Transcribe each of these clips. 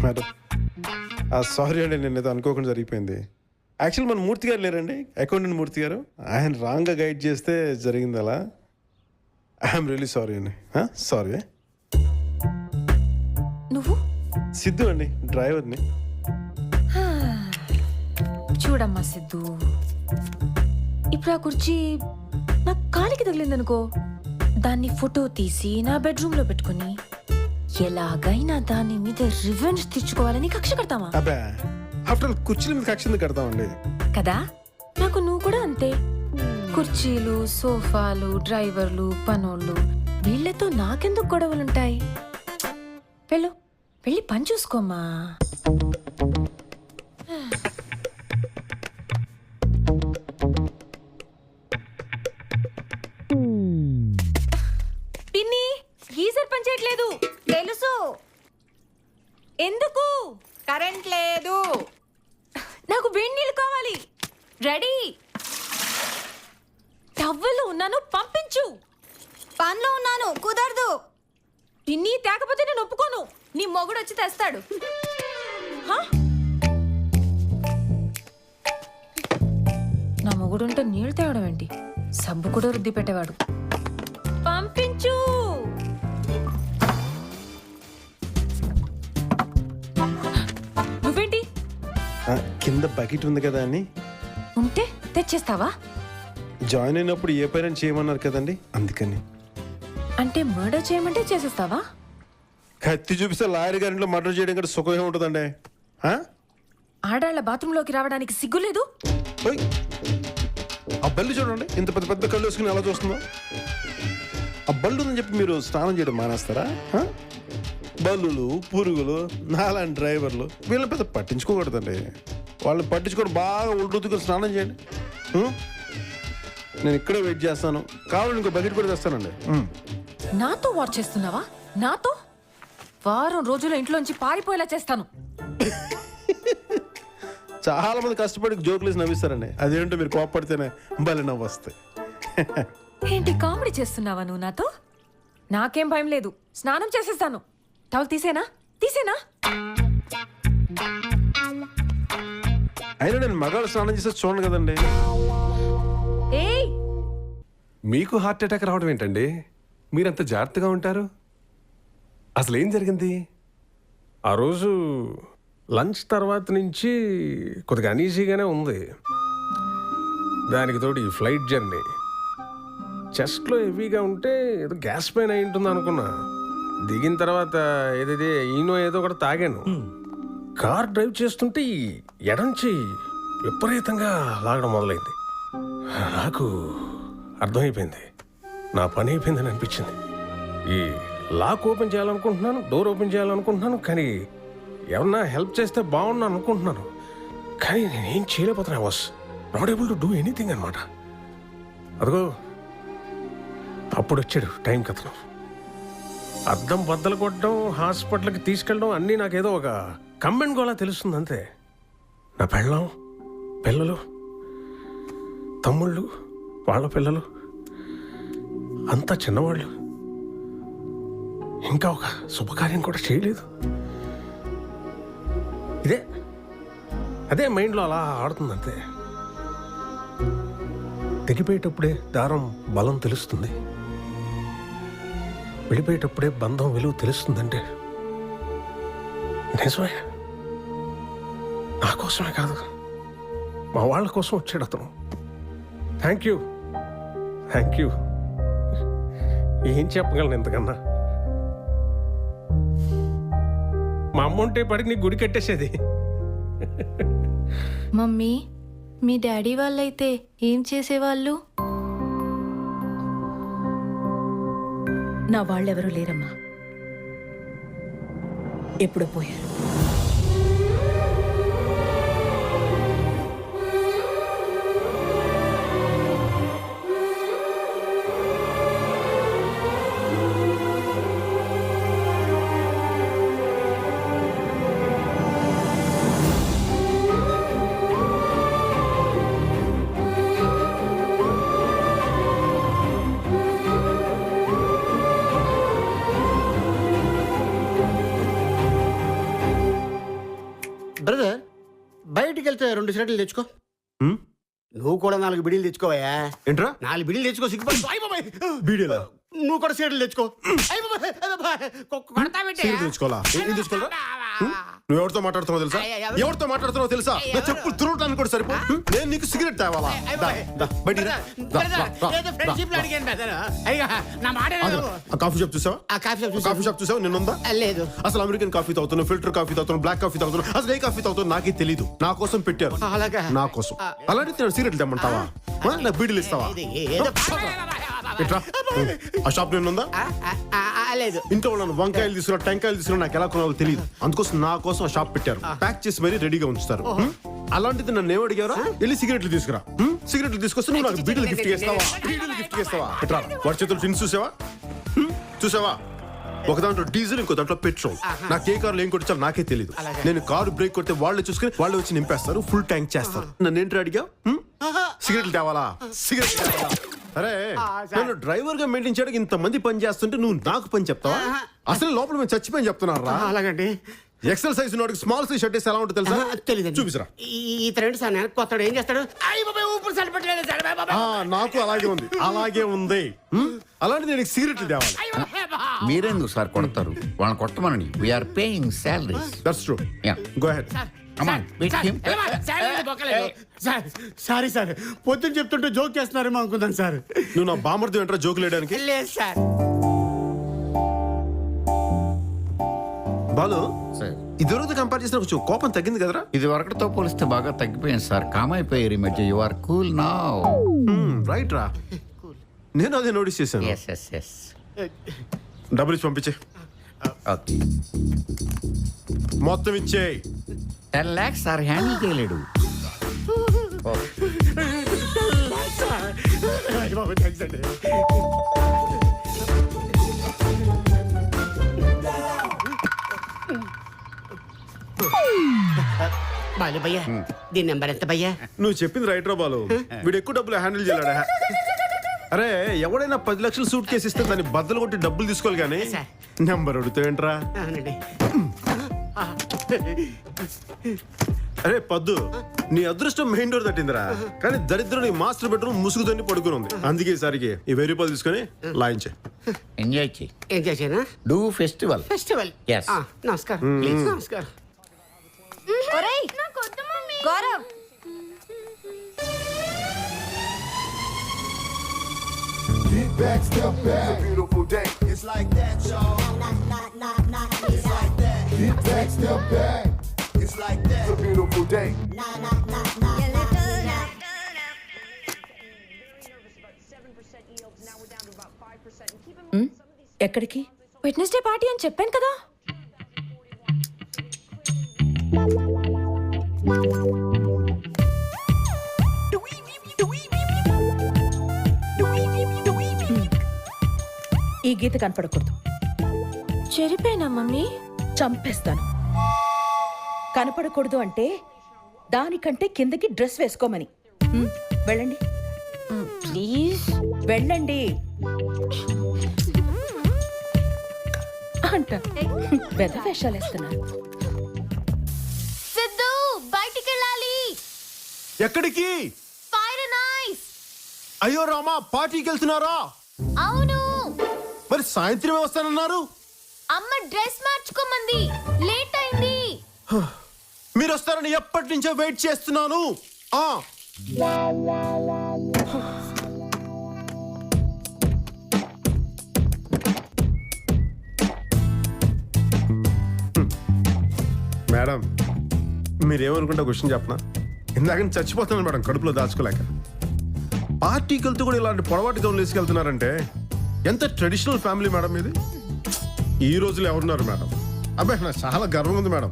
Madam sorry అండి, నేను ఏదో అనుకోకుండా జరిగిపోయింది. యాక్చువల్ మన మూర్తి గారు లేరండి, అకౌంటెంట్ మూర్తి గారు, ఆయన రాంగ్గా గైడ్ చేస్తే జరిగింది అలా. ఐఎమ్ రియలీ సారీ అండి. సారీ. నువ్వు సిద్ధు అండి, డ్రైవర్ని. చూడమ్మా సిద్ధు, ఇప్పుడు ఆ కుర్చీ నా కాలికి తగిలిందనుకో, దాన్ని ఫోటో తీసి నా బెడ్రూమ్ లో పెట్టుకుని ఎలాగైనా దాని మీద రివెంజ్ తీర్చుకోవాలని కక్ష కడతామా? అబ్బా, ఆఫ్టర్ ఆల్ కుర్చీల మీద కక్ష ఎందుకు కడతామండి? కదా, నాకు నువ్వు కూడా అంతే. కుర్చీలు, సోఫాలు, డ్రైవర్లు, పనోళ్ళు, వీళ్ళతో నాకెందుకు గొడవలుంటాయి? వెళ్ళి పని చూసుకోమ్మా. పిన్ని, గీజర్ పని చేయట్లేదు. తెలుసు. ఎందుకు? కరెంట్ లేదు. నాకు వేడి నీళ్ళు కావాలి. రెడీ. టవ్వల్లో ఉన్నాను, పంపించు. పనిలో ఉన్నాను, కుదరదు. పిన్ని తేకపోతే నేను ఒప్పుకోను. నీ మొగుడు వచ్చి తెస్తాడు. నా మొగుడుంటే నీళ్ళు తేవడం ఏంటి? సబ్బు కూడా రుద్ది పెట్టేవాడు. పంపించు. నువ్వేంటి? కింద బకెట్ ఉంది కదా అని. ఉంటే తెచ్చేస్తావా? జాయిన్ అయినప్పుడు ఏ పేరెంట్ చేయమన్నారు కదండి, అందుకని. అంటే మర్డర్ చేయమంటే చేసేస్తావా? కత్తి చూపిస్తే లాయర్ గారింట్లో మర్డర్ చేయడం కంటే సుఖమే ఉంటుందండి. ఆడాళ్ల బాత్రూంలోకి రావడానికి సిగ్గులేదు? ఆ బల్లి చూడండి, ఇంత పెద్ద పెద్ద కళ్ళు వేసుకుని ఎలా చూస్తుందో. ఆ బల్లు ఉందని చెప్పి మీరు స్నానం చేయడం మానేస్తారా? బల్లులు, పురుగులు, నాలాంటి డ్రైవర్లు, వీళ్ళని పెద్ద పట్టించుకోకూడదండి. వాళ్ళని పట్టించుకొని బాగా ఉల్టుతుకొని స్నానం చేయండి. నేను ఇక్కడే వెయిట్ చేస్తాను, కావాలని ఇంకో బకెట్ కూడా తెస్తానండి. నాతో వార్ చేస్తున్నావా? నాతో వారం రోజుల ఇంట్లోంచి పారిపోయేలా చేస్తాను. చాలా మంది కష్టపడి జోకులు వేసి నవ్విస్తారండి, అదేంటో మీరు కోప్పడితేనే భలే నవ్వు వస్తాయి. ఏంటి కామెడీ చేస్తున్నావా నువ్వు నాతో? నాకేం భయం లేదు, స్నానం చేసేస్తాను. టవల్ తీసేనా? అయినా నేను మగాళ్ళు స్నానం చేస్తే చూడండి కదండి. ఏయ్, మీకు హార్ట్ అటాక్ రావడం ఏంటండి? మీరంత జాగ్రత్తగా ఉంటారు. అసలు ఏం జరిగింది? ఆ రోజు లంచ్ తర్వాత నుంచి కొద్దిగా అనీజీగానే ఉంది. దానికి తోడు ఈ ఫ్లైట్ జర్నీ, చెస్ట్లో హెవీగా ఉంటే ఏదో గ్యాస్ పైన అయి ఉంటుంది అనుకున్నా. దిగిన తర్వాత ఏదో ఒకటి తాగాను. కార్ డ్రైవ్ చేస్తుంటే ఈ ఎడంచి విపరీతంగా లాగడం మొదలైంది. నాకు అర్థమైపోయింది, నా పని అయిపోయిందని అనిపించింది. ఈ లాక్ ఓపెన్ చేయాలనుకుంటున్నాను, డోర్ ఓపెన్ చేయాలనుకుంటున్నాను, కానీ ఎవరన్నా హెల్ప్ చేస్తే బాగున్నా అనుకుంటున్నాను. కానీ నేనేం చేయలేకపోతున్నా. Was not able to do anything అనమాట. అదిగో అప్పుడు వచ్చాడు టైం కథను. అద్దం బద్దలు కొట్టడం, హాస్పిటల్కి తీసుకెళ్ళడం అన్నీ నాకేదో ఒక కంబెండ్ గోలా తెలుస్తుంది అంతే. నా పెళ్ళం, పిల్లలు, తమ్ముళ్ళు, వాళ్ళ పిల్లలు అంతా చిన్నవాళ్ళు. ఇంకా ఒక శుభకార్యం కూడా చేయలేదు. అదే మైండ్లో అలా ఆడుతుందంతే. తెగిపోయేటప్పుడే దారం బలం తెలుస్తుంది, వెళ్ళిపోయేటప్పుడే బంధం విలువ తెలుస్తుందంటే నిజమే. నా కోసమే కాదు, మా వాళ్ళ కోసం వచ్చాడు అతను. Thank you. ఏం చెప్పగలను ఇంతకన్నా? మా అమ్మ ఉంటే పడికి నీ గుడి కట్టేసేది. మమ్మీ, మీ డాడీ వాళ్ళైతే ఏం చేసేవాళ్ళు? నా వాళ్ళెవరూ లేరమ్మా, ఎప్పుడో పోయారు. వెళ్తే 2 సిగరెట్లు తెచ్చుకో. హ్మ్? నువ్వు కూడా 4 బిడీలు తెచ్చుకోవయ్యా. ఏంట్రా 4 బిడీలు తెచ్చుకో, సిగ్గుపడి. అయ్ బాబాయ్. బీడీలా నువ్వు కూడా సిగరెట్లు తెచ్చుకో. అయ్ బాబాయ్, అయ్ బాబాయ్. కొడతా పెట్టే. సిగరెట్ తెచ్చుకోవాలా? ఏం తెచ్చుకోవాలా? నువ్వు ఎవరితో మాట్లాడుతున్నావు తెలుసా? ఎవరితో మాట్లాడుతున్నావు తెలుసా? నా చెప్పులు తురవటానికి కూడా సరిపో. నేను నీకు సిగరెట్ తేవాలా? దా, దా, బయటికి రా. దా, రా, రా, ఏదో రా. ఫ్రెండ్షిప్ లో అడిగాను బ్రదర్. అయ్యా నా మాట ఆగు. వినవు. ఆ కాఫీ షాప్ చూసావా? ఆ కాఫీ షాప్ చూసి. కాఫీ షాప్ చూసావా? నిన్నుందా? లేదు. అసలు అమెరికన్ కాఫీ తాగుతున్నావు, ఫిల్టర్ కాఫీ తాగుతున్నావు, బ్లాక్ కాఫీ తాగుతున్నావు, అసలు ఏ కాఫీ తాగుతున్నావు నాకే తెలీదు. నా కోసం పెట్టారు, అలాగా? నా కోసం. అలాంటి నేను సిగరెట్ తెమ్మంటావా? నా బీడీలు ఇస్తావా? ఏదో ఇట్రా. ఆ షాప్ నిన్నుందా? లేదు. ఇంట్లో వాళ్ళని వంకాయలు తీసుకురా, టెంకాయలు తీసుకురా, నాకు ఎలా కొనాలో తెలియదు. అందుకోసం నా కోసం ఆ షాప్ పెట్టారు. ప్యాక్ చేసి మరీ రెడీగా ఉంచుతారు. అలాంటిది నన్ను ఏమడిగారా? వెళ్ళి సిగరెట్లు తీసుకురా. సిగరెట్లు తీసుకొస్తే నువ్వు నాకు బీడీలు గిఫ్ట్ చేస్తావా? బీడీలు గిఫ్ట్ చేస్తావా? ఇట్రా. వాడి చేతులు టిన్స్ చూసావా? చూసావా? ఒక దాంట్లో డీజిల్, ఇంకో దాంట్లో పెట్రోల్. నాకు ఏ కార్లో ఏం కొట్టించాలో నాకే తెలియదు. నేను కారు బ్రేక్ కొడితే వాళ్ళే చూసుకుని వాళ్ళే వచ్చి నింపేస్తారు, ఫుల్ ట్యాంక్ చేస్తారు. నన్ను ఏంటి అడిగా? సిగరెట్లు తేవాలా? సిగరెట్ తేవాలా? అరే నేను డ్రైవర్ గా మెయింటైన్ చేయడానికి ఇంతమంది పని చేస్తుంటే నువ్వు నాకు పని చెప్తావా? అసలు లోపల మేము చచ్చిపోయి చెప్తున్నారా? అలాగండి. ఎక్సెల్ సైజ్ ఉన్నవాడికి స్మాల్ సైజ్ షర్ట్ వేస్తే ఎలా ఉంటుంది తెలుసా? తెలీదు. చూపిసరా. ఈ రండి సార్, నేను కొత్తడు ఏం చేస్తాడు? అయ్య బాబాయ్, ఊపిరి సరిపెట్టలేదు సార్. నాకు అలాగే ఉంది, అలాగే ఉంది. అలాంటి నేను సిగరెట్లు తేవాలి. మీరెందుకు సార్ కొడతారు? వాళ్ళని కొట్టమనండి. We are paying salaries. That's true. Go ahead. Sorry sir, పొద్దున్న చెప్తుంటే జోక్ చేస్తున్నారేమో అనుకుందాం సార్. నువ్వు నా బామర్ది వెంటరా జోకులు వేయడానికి? లేదు సార్. బాలు, ఇదివరకు కంపేర్ చేసిన కొంచెం కోపం తగ్గింది కదరా? ఇది వరకటితో పోలిస్తే బాగా తగ్గిపోయింది సార్. కామ్ అయిపోయారు ఈ మధ్య. You are cool now. Right రా. నేను అదే నోటీస్ చేశాను. Yes yes yes. డబ్బులు ఇచ్చి పంపించే. ఓకే. మొత్తం ఇచ్చేయి. 10 lakhs సార్ హ్యాండిల్ చేయలేడు. అయ్య బాబాయ్, థాంక్స్ అండి. బాలు భయ్యా, దీని నెంబర్ ఎంత భయ్యా? నువ్వు చెప్పింది రైట్ రా బాలు. వీడు ఎక్కువ డబ్బులు హ్యాండిల్ చేయలేడా? అరే ఎవడైనా 10 లక్షలు సూట్ కేసు ఇస్తే దాన్ని బద్దలు కొట్టి డబ్బులు తీసుకోవాలి కానీ నెంబర్ అడుగుతావేంట్రా? అవునండి. అరే పద్దు, నీ అదృష్టం మెయిన్ డోర్ తట్టిందిరా. కానీ దరిద్రుని మాస్టర్ బెడ్రూమ్ ముసుగుదని పడుకుని ఉంది. అందుకే ఈసారికి ఈ 1000 రూపాయలు తీసుకొని లాయించే. ఎంజాయ్ చేయి. ఏం చేసానా? Do festival. ఫెస్టివల్. Yes. నమస్కారం. ప్లీజ్ నమస్కారం. ఒరేయ్ Gaurav, Back, step back. It's a beautiful day. It's like that, y'all. It's like that. Get back, step back. It's like that. It's a beautiful day. ఎక్కడికి? Wednesday party అని చెప్పాను కదా. ఈ గీత కనపడకూడదు. చెరిపోయినా mummy. చంపేస్తాను. కనపడకూడదు అంటే దానికంటే కిందకి డ్రెస్ వేసుకోమని. వెళ్ళండి ప్లీజ్ వెళ్ళండి అంట. పెద్ద వేషాలు వేస్తున్నారు. సిద్ధు బయటికి వెళ్ళాలి. ఎక్కడికి? Fire and ice. అయ్యో రామా, పార్టీకి వెళ్తున్నారా? అవును. మరి సాయంత్రమే వస్తానన్నారు. అమ్మ డ్రెస్ మార్చుకోమంది, లేట్ అయింది. మీరు వస్తారని ఎప్పటి నుంచో వెయిట్ చేస్తున్నాను. మేడం, మీరేమనుకుంటా క్వశ్చన్ చెప్పనా? ఇందాక నుంచి చచ్చిపోతున్నాను మేడం, కడుపులో దాచుకోలేక. పార్టీకి వెళ్తూ కూడా ఇలాంటి పొడవాటి గౌన్లు వేసుకెళ్తున్నారంటే ఎంత ట్రెడిషనల్ ఫ్యామిలీ మేడం ఇది. ఈ రోజులు ఎవరున్నారు మేడం? అబ్బాయి నాకు చాలా గర్వంగా ఉంది మేడం.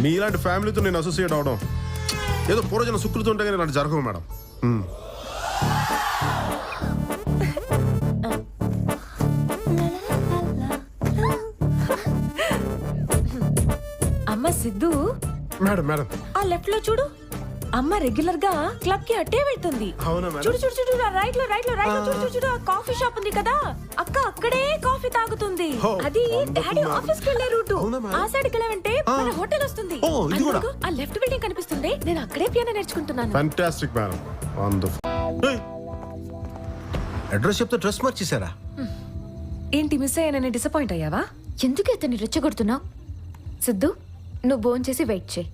మీలాంటి ఫ్యామిలీతో నేను అసోసియేట్ అవడం. ఏదో పూర్వజన సుకృతి ఉంటే కానీ ఇలాంటి జరగవు మేడం. అమ్మ సిద్ధు, మేడం మేడం ఆ లెఫ్ట్ లో చూడు, అమ్మ రెగ్యులర్ గా క్లబ్ కి అట్టే వెళ్తుంది. అవునా మేడం? చూడు చూడు చూడు రైట్ లో చూడు చూడు చూడు ఆ కాఫీ షాప్ ఉంది కదా, అక్క అక్కడే కాఫీ తాగుతుంది. ఓ, అది wonderful, డాడీ madam. ఆఫీస్ కి వెళ్ళే రూట్. అవునా, madam? ఆ సైడ్ కి వెళ్ళామంటే మన హోటల్ వస్తుంది. ఓ, ఇది కూడా. అందుకు ఆ లెఫ్ట్ బిల్డింగ్ కనిపిస్తుంది. నేను అక్కడే పియానో నేర్చుకుంటున్నాను. Fantastic madam, wonderful. అడ్రస్ చెప్తే డ్రెస్ మార్చేశారా? ఏంటి మిస్ అయ్యానని డిసప్పాయింట్ అయ్యావా? ఎందుకు అతన్ని రెచ్చగొడుతున్నావు? సిద్ధు, నువ్వు భోంచేసి వెయిట్ చేయి.